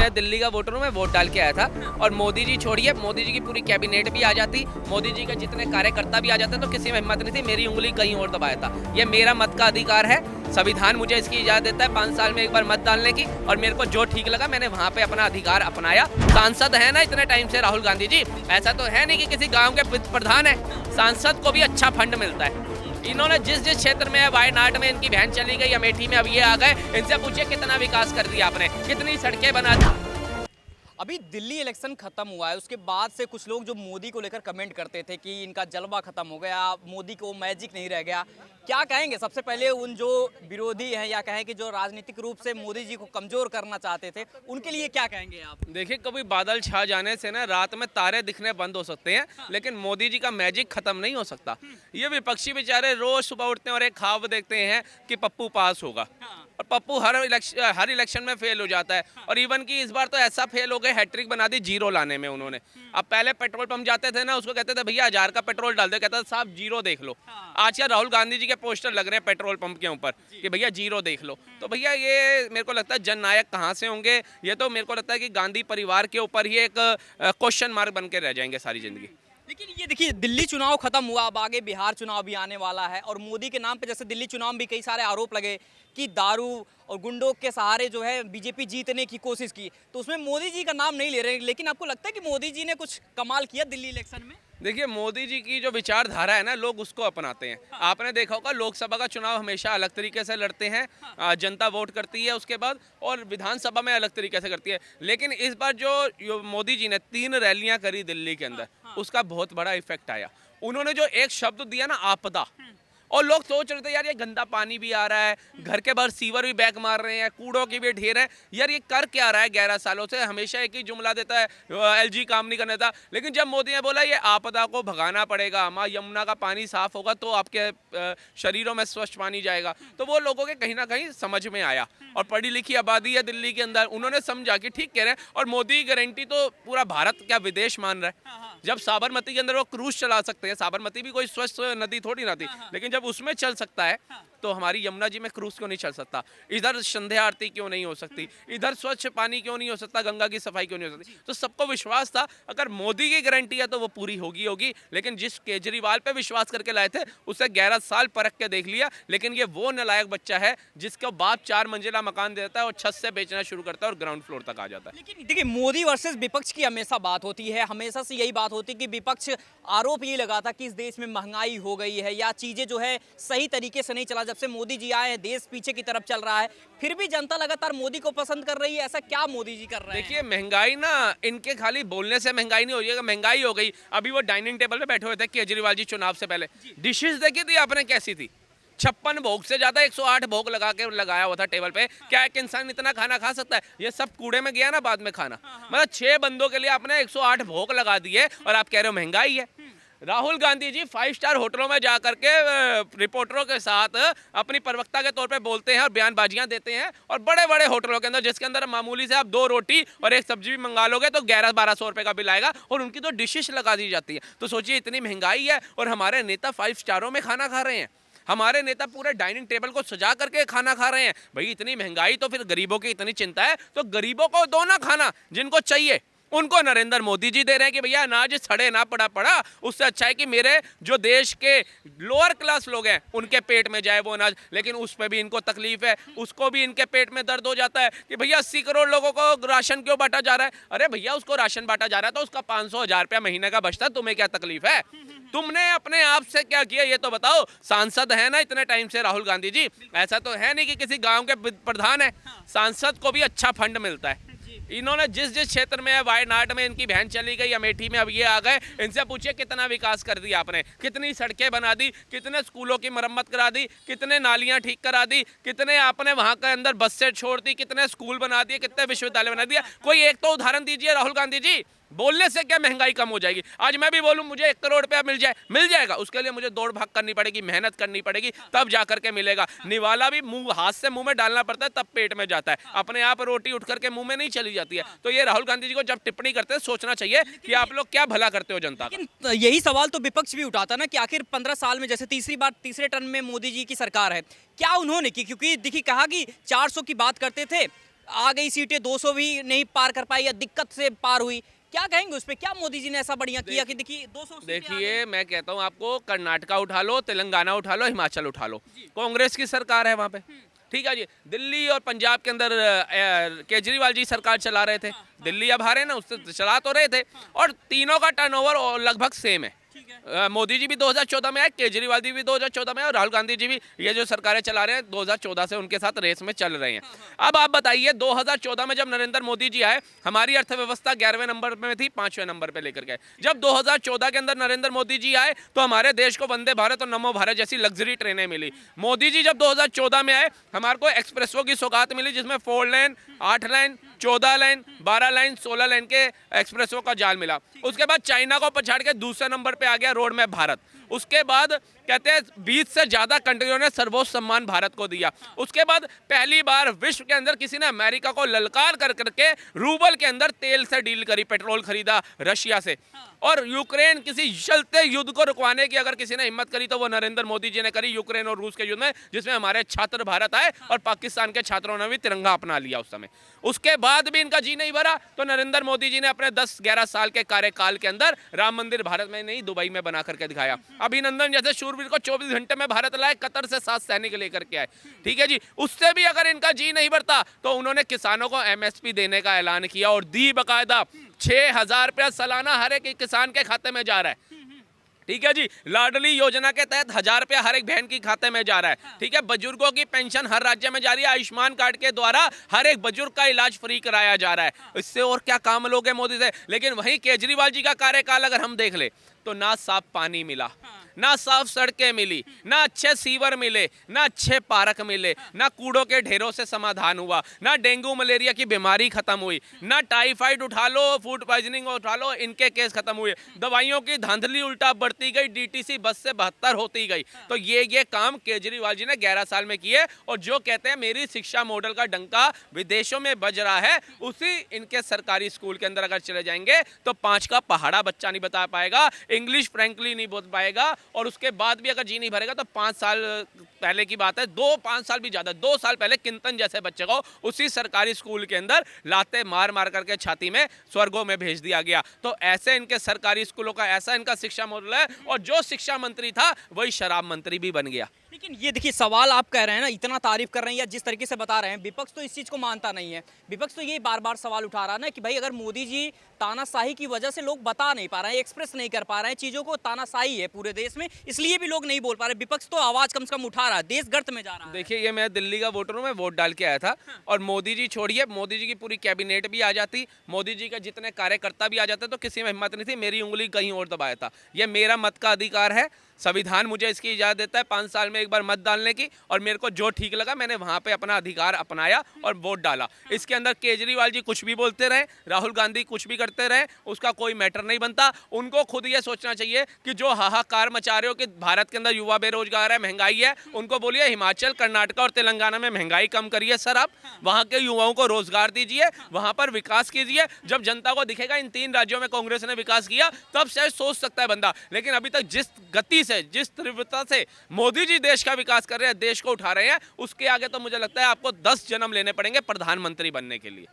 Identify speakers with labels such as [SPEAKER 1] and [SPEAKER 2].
[SPEAKER 1] मैं दिल्ली का वोटर हूँ, मैं वोट डाल के आया था। और मोदी जी छोड़िए, मोदी जी की पूरी कैबिनेट भी आ जाती, मोदी जी के जितने कार्यकर्ता भी आ जाते तो किसी में हिम्मत नहीं थी मेरी उंगली कहीं और दबाया था। ये मेरा मत का अधिकार है, संविधान मुझे इसकी इजाजत देता है 5 साल में एक बार मत डालने की, और मेरे को जो ठीक लगा मैंने वहाँ पे अपना अधिकार अपनाया। सांसद है ना इतने टाइम से राहुल गांधी जी, ऐसा तो है नहीं कि किसी गाँव के प्रधान है, सांसद को भी अच्छा फंड मिलता है। इन्होंने जिस जिस क्षेत्र में है, वायनाड में इनकी बहन चली गई, अमेठी में अब ये आ गए, इनसे पूछिए कितना विकास कर दिया आपने, कितनी सड़कें बना दी।
[SPEAKER 2] अभी दिल्ली इलेक्शन खत्म हुआ है, उसके बाद से कुछ लोग जो मोदी को लेकर कमेंट करते थे कि इनका जलवा खत्म हो गया, मोदी को मैजिक नहीं रह गया। क्या कहेंगे सबसे पहले उन जो विरोधी हैं या कहें कि जो राजनीतिक रूप से मोदी जी को कमजोर करना चाहते थे, उनके लिए क्या कहेंगे आप?
[SPEAKER 1] देखिए, कभी बादल छा जाने से ना रात में तारे दिखने बंद हो सकते हैं, लेकिन मोदी जी का मैजिक खत्म नहीं हो सकता। ये विपक्षी बेचारे रोज सुबह उठते हैं और एक ख्वाब देखते हैं कि पप्पू पास होगा, और पप्पू हर इलेक्शन में फेल हो जाता है। और इवन की इस बार तो ऐसा फेल हो गए, हैट्रिक बना दी जीरो लाने में उन्होंने। अब पहले पेट्रोल पंप जाते थे ना, उसको कहते थे भैया 1000 का पेट्रोल डाल दे, कहता था साहब जीरो देख लो। आज क्या राहुल गांधी जी के पोस्टर लग रहे हैं पेट्रोल पंप के ऊपर कि भैया जीरो देख लो। तो भैया ये मेरे को लगता है जननायक कहाँ से होंगे, ये तो मेरे को लगता है कि गांधी परिवार के ऊपर ही एक क्वेश्चन मार्क बन के रह जाएंगे सारी जिंदगी।
[SPEAKER 2] लेकिन ये देखिए, दिल्ली चुनाव खत्म हुआ, अब आगे बिहार चुनाव भी आने वाला है, और मोदी के नाम पे जैसे दिल्ली चुनाव में भी कई सारे आरोप लगे कि दारू और गुंडों के सहारे जो है बीजेपी जीतने की कोशिश की, तो उसमें मोदी जी का नाम नहीं ले रहे। लेकिन आपको लगता है कि मोदी जी ने कुछ कमाल किया दिल्ली इलेक्शन में?
[SPEAKER 1] देखिए, मोदी जी की जो विचारधारा है ना, लोग उसको अपनाते हैं। आपने देखा होगा लोकसभा का चुनाव हमेशा अलग तरीके से लड़ते हैं, जनता वोट करती है उसके बाद, और विधानसभा में अलग तरीके से करती है। लेकिन इस बार जो मोदी जी ने 3 रैलियां करी दिल्ली के अंदर, उसका बहुत बड़ा इफेक्ट आया। उन्होंने जो एक शब्द दिया ना, आपदा, और लोग सोच रहे थे यार ये गंदा पानी भी आ रहा है, घर के बाहर सीवर भी बैक मार रहे हैं, कूड़ों की भी ढेर है, यार ये कर क्या रहा है 11 सालों से, हमेशा एक ही जुमला देता है एलजी काम नहीं करने देता। लेकिन जब मोदी ने बोला ये आपदा को भगाना पड़ेगा, माँ यमुना का पानी साफ होगा तो आपके शरीरों में स्वच्छ पानी जाएगा, तो वो लोगों के कहीं ना कहीं समझ में आया। और पढ़ी लिखी आबादी है दिल्ली के अंदर, उन्होंने समझा कि ठीक कह रहे हैं। और मोदी की गारंटी तो पूरा भारत क्या विदेश मान रहा है। जब साबरमती के अंदर वो क्रूज चला सकते हैं, साबरमती भी कोई स्वच्छ नदी थोड़ी ना थी, लेकिन जब उसमें चल सकता है तो हमारी यमुना जी में क्रूज क्यों नहीं चल सकता? इधर संध्या आरती क्यों नहीं हो सकती? इधर स्वच्छ पानी क्यों नहीं हो सकता? गंगा की सफाई क्यों नहीं हो सकती? तो सबको विश्वास था अगर मोदी की गारंटी है तो वो पूरी होगी। लेकिन जिस केजरीवाल पे विश्वास करके लाए थे उसे 11 साल परख के देख लिया। लेकिन ये वो नालायक बच्चा है जिसका बाप 4 मंजिला मकान देता है और छत से बेचना शुरू करता है और ग्राउंड फ्लोर तक आ जाता है।
[SPEAKER 2] लेकिन देखिए, मोदी वर्सेस विपक्ष की हमेशा बात होती है, हमेशा से यही बात होती है कि विपक्ष आरोप ये लगाता कि इस देश में महंगाई हो गई है या चीजें जो है सही तरीके से नहीं चला। जब से मोदी जी आए हैं देश पीछे की तरफ चल रहा है, फिर भी जनता लगातार मोदी को पसंद कर रही है। ऐसा क्या मोदी जी कर रहे हैं?
[SPEAKER 1] देखिए, महंगाई ना इनके खाली बोलने से महंगाई नहीं हो रही है, महंगाई हो गई। अभी वो डाइनिंग टेबल पे बैठे हुए थे केजरीवाल जी चुनाव से पहले, डिशेस देखी थी आपने कैसी थी? 56 भोग से ज्यादा 108 भोग लगाया हुआ था टेबल पे। क्या एक इंसान इतना खाना खा सकता है? ये सब कूड़े में गया ना बाद में खाना। मतलब 6 बंदों के लिए आपने 108 भोग लगा दिए और आप कह रहे हो महंगाई है। राहुल गांधी जी 5 स्टार होटलों में जा करके रिपोर्टरों के साथ अपनी प्रवक्ता के तौर पे बोलते हैं और बयानबाजियां देते हैं, और बड़े बड़े होटलों के अंदर जिसके अंदर मामूली से आप 2 रोटी और 1 सब्जी भी मंगा लोगे तो 1100-1200 रुपए का बिल आएगा, और उनकी तो डिशेस लगा दी जाती है। तो सोचिए इतनी महंगाई है और हमारे नेता 5 स्टारों में खाना खा रहे हैं, हमारे नेता पूरे डाइनिंग टेबल को सजा करके खाना खा रहे हैं। भाई इतनी महंगाई, तो फिर गरीबों की इतनी चिंता है तो गरीबों को दो ना खाना, जिनको चाहिए उनको नरेंद्र मोदी जी दे रहे हैं कि भैया अनाज सड़े ना पड़ा। उससे अच्छा है कि मेरे जो देश के लोअर क्लास लोग हैं उनके पेट में जाए वो अनाज। लेकिन उस पर भी इनको तकलीफ है, उसको भी इनके पेट में दर्द हो जाता है कि भैया 80 करोड़ लोगों को राशन क्यों बांटा जा रहा है? अरे भैया उसको राशन बांटा जा रहा है तो उसका 500-1000 रुपया महीने का बचता है, तुम्हें क्या तकलीफ है? तुमने अपने आप से क्या किया ये तो बताओ। सांसद है ना इतने टाइम से राहुल गांधी जी, ऐसा तो है नहीं कि किसी गाँव के प्रधान है, सांसद को भी अच्छा फंड मिलता है। इन्होंने जिस जिस क्षेत्र में है, वायनाड में इनकी बहन चली गई, अमेठी में अब ये आ गए, इनसे पूछिए कितना विकास कर दिया आपने, कितनी सड़कें बना दी, कितने स्कूलों की मरम्मत करा दी, कितने नालियां ठीक करा दी, कितने आपने वहां के अंदर बस से छोड़ दी, कितने स्कूल बना दिए, कितने विश्वविद्यालय बना दिया। कोई एक तो उदाहरण दीजिए राहुल गांधी जी। बोलने से क्या महंगाई कम हो जाएगी? आज मैं भी बोलूं मुझे 1 करोड़ रुपया मिल जाएगा, उसके लिए मुझे दौड़ भाग करनी पड़ेगी, मेहनत करनी पड़ेगी, तब जा करके मिलेगा। निवाला भी हाथ से मुंह में डालना पड़ता है तब पेट में जाता है, अपने आप रोटी उठ करके मुंह में नहीं चली जाती है। तो ये राहुल गांधी जी को जब टिप्पणी करते हैं सोचना चाहिए कि आप लोग क्या भला करते हो जनता का।
[SPEAKER 2] लेकिन यही सवाल तो विपक्ष भी उठाता ना कि आखिर 15 साल में जैसे तीसरे टर्म में मोदी जी की सरकार है, क्या उन्होंने की? क्योंकि देखिए कहा कि 400 की बात करते थे, आ गई सीटें, 200 भी नहीं पार कर पाई या दिक्कत से पार हुई, क्या कहेंगे उस पे? क्या मोदी जी ने ऐसा बढ़िया किया कि देखिए 200 सीटें आ गई?
[SPEAKER 1] देखिए मैं कहता हूँ आपको, कर्नाटका उठा लो, तेलंगाना उठा लो, हिमाचल उठा लो, कांग्रेस की सरकार है वहाँ पे। ठीक है जी। दिल्ली और पंजाब के अंदर केजरीवाल जी सरकार चला रहे थे। दिल्ली अब हारे ना, उससे चला तो रहे थे, और तीनों का टर्नओवर लगभग सेम है। मोदी जी भी 2014 में आए, केजरीवाल जी भी 2014 में आए, और राहुल गांधी जी भी, ये जो सरकारें चला रहे हैं 2014 से उनके साथ रेस में चल रहे हैं। अब आप बताइए 2014 में जब नरेंद्र मोदी जी आए, हमारी अर्थव्यवस्था 11वें नंबर में थी, 5वें नंबर पे लेकर गए। जब 2014 के अंदर नरेंद्र मोदी जी आए तो हमारे देश को वंदे भारत और नमो भारत जैसी लग्जरी ट्रेनें मिली। मोदी जी जब 2014 में आए, हमारे को एक्सप्रेसों की सौगात मिली, जिसमें 4 लेन, 8 लाइन, 14 लाइन, 12 लाइन, 16 लाइन के एक्सप्रेसों का जाल मिला। उसके बाद चाइना को पछाड़ के दूसरे नंबर पे आ गया रोड मैप भारत। उसके बाद कहते हैं 20 से ज्यादा कंट्रियों ने सर्वोच्च सम्मान भारत को दिया। उसके बाद पहली बार विश्व के अंदर किसी ने अमेरिका को ललकार कर करके रूबल के अंदर तेल से डील करी, पेट्रोल खरीदा रशिया से। और यूक्रेन, किसी चलते युद्ध को रुकवाने की अगर किसी ने हिम्मत करी तो वो नरेंद्र मोदी जी ने करी, यूक्रेन और रूस के युद्ध में, जिसमें हमारे छात्र भारत आए और पाकिस्तान के छात्रों ने भी तिरंगा अपना लिया उस समय। उसके बाद भी इनका जी नहीं भरा तो नरेंद्र मोदी जी ने अपने 10-11 साल के कार्यकाल के अंदर राम मंदिर भारत में नहीं, दुबई में बना करके दिखाया। अभिनंदन जैसे शूरवीर को 24 घंटे में भारत लाए, कतर से 7 सैनिक लेकर के आए। ठीक है जी। उससे भी अगर इनका जी नहीं भरता तो उन्होंने किसानों को MSP देने का ऐलान किया और दी बकायदा। 6,000 रुपया सालाना हर एक किसान के खाते में जा रहा है। ठीक है जी। लाडली योजना के तहत 1,000 रुपया हर एक बहन की खाते में जा रहा है। ठीक है। बुजुर्गों की पेंशन हर राज्य में जारी है। आयुष्मान कार्ड के द्वारा हर एक बुजुर्ग का इलाज फ्री कराया जा रहा है। इससे और क्या काम लोगे मोदी से। लेकिन वहीं केजरीवाल जी का कार्यकाल अगर हम देख ले तो ना साफ पानी मिला, ना साफ सड़कें मिली, ना अच्छे सीवर मिले, ना अच्छे पार्क मिले, ना कूड़ों के ढेरों से समाधान हुआ, ना डेंगू मलेरिया की बीमारी खत्म हुई, ना टाइफाइड उठा लो, फूड पॉइजनिंग उठा लो, इनके केस खत्म हुए। दवाइयों की धांधली उल्टा बढ़ती गई, DTC बस से 72 होती गई। तो ये काम केजरीवाल जी ने 11 साल में किए। और जो कहते हैं मेरी शिक्षा मॉडल का डंका विदेशों में बज रहा है, उसी इनके सरकारी स्कूल के अंदर अगर चले जाएंगे तो 5 का पहाड़ा बच्चा नहीं बता पाएगा, इंग्लिश फ्रैंकली नहीं बोल पाएगा। और उसके बाद भी अगर जी नहीं भरेगा तो 5 साल पहले की बात है, 5 साल भी ज्यादा, 2 साल पहले किंतन जैसे बच्चे को उसी सरकारी स्कूल के अंदर लाते मार मार करके छाती में स्वर्गों में भेज दिया गया। तो ऐसे इनके सरकारी स्कूलों का ऐसा इनका शिक्षा मॉडल है। और जो शिक्षा मंत्री था वही शराब मंत्री भी बन गया।
[SPEAKER 2] लेकिन ये देखिए, सवाल आप कह रहे हैं ना, इतना तारीफ कर रहे हैं या जिस तरीके से बता रहे हैं, विपक्ष तो इस चीज को मानता नहीं है। विपक्ष तो ये बार बार सवाल उठा रहा है ना कि भाई अगर मोदी जी तानाशाही की वजह से लोग बता नहीं पा रहे हैं, एक्सप्रेस नहीं कर पा रहे हैं चीजों को, तानाशाही है पूरे देश में, इसलिए भी लोग नहीं बोल पा रहे। विपक्ष तो आवाज कम से कम उठा रहा है, देश गर्त में जा रहा है।
[SPEAKER 1] देखिए, ये मैं दिल्ली का वोटर हूँ, मैं वोट डाल के आया था। और मोदी जी छोड़िए, मोदी जी की पूरी कैबिनेट भी आ जाती, मोदी जी के जितने कार्यकर्ता भी आ जाते, तो किसी में हिम्मत नहीं थी मेरी उंगली कहीं और दबाया था। ये मेरा मत का अधिकार है, संविधान मुझे इसकी इजाज़त देता है 5 साल में एक बार मत डालने की। और मेरे को जो ठीक लगा मैंने वहाँ पे अपना अधिकार अपनाया और वोट डाला। इसके अंदर केजरीवाल जी कुछ भी बोलते रहे, राहुल गांधी कुछ भी करते रहे, उसका कोई मैटर नहीं बनता। उनको खुद ये सोचना चाहिए कि जो हाहाकार मचा रहे हो कि भारत के अंदर युवा बेरोजगार है, महंगाई है, उनको बोलिए हिमाचल, कर्नाटका और तेलंगाना में महंगाई कम करिए सर, आप वहाँ के युवाओं को रोजगार दीजिए, वहाँ पर विकास कीजिए। जब जनता को दिखेगा इन 3 राज्यों में कांग्रेस ने विकास किया, तब शायद सोच सकता है बंदा। लेकिन अभी तक जिस गति से, जिस तीव्रता से मोदी जी देश का विकास कर रहे हैं, देश को उठा रहे हैं, उसके आगे तो मुझे लगता है आपको 10 जन्म लेने पड़ेंगे प्रधानमंत्री बनने के लिए।